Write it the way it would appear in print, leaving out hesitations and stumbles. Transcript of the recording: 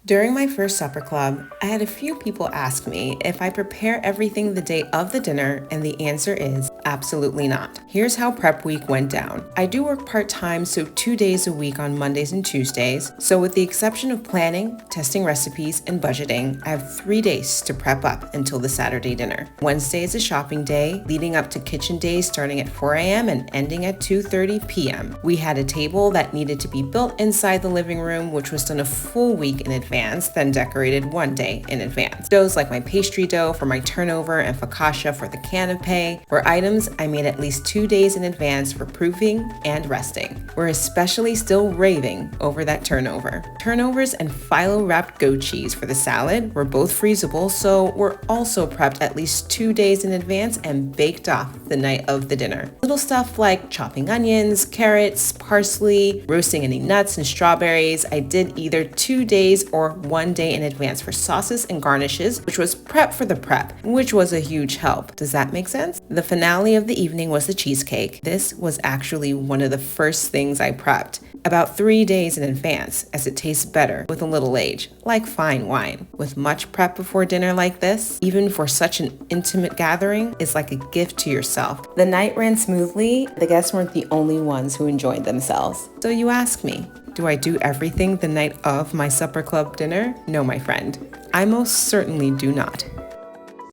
During my first supper club, I had a few people ask me if I prepare everything the day of the dinner, and the answer is absolutely not. Here's how prep week went down. I do work part-time, so 2 days a week on Mondays and Tuesdays. So with the exception of planning, testing recipes, and budgeting, I have 3 days to prep up until the Saturday dinner. Wednesday is a shopping day, leading up to kitchen days starting at 4 a.m. and ending at 2:30 p.m. We had a table that needed to be built inside the living room, which was done a full week in advance, then decorated 1 day in advance. Doughs like my pastry dough for my turnover and focaccia for the canapé were items I made at least 2 days in advance for proofing and resting. We're especially still raving over that turnover. Turnovers and phyllo-wrapped goat cheese for the salad were both freezable, so were also prepped at least 2 days in advance and baked off the night of the dinner. Little stuff like chopping onions, carrots, parsley, roasting any nuts and strawberries, I did either 2 days or 1 day in advance for sauces and garnishes, which was prep for the prep, which was a huge help. Does that make sense? The finale of the evening was the cheesecake. This was actually one of the first things I prepped, about 3 days in advance, as it tastes better with a little age, like fine wine. With much prep before dinner like this, even for such an intimate gathering, is like a gift to yourself. The night ran smoothly. The guests weren't the only ones who enjoyed themselves. So you ask me, do I do everything the night of my supper club dinner? No, my friend. I most certainly do not.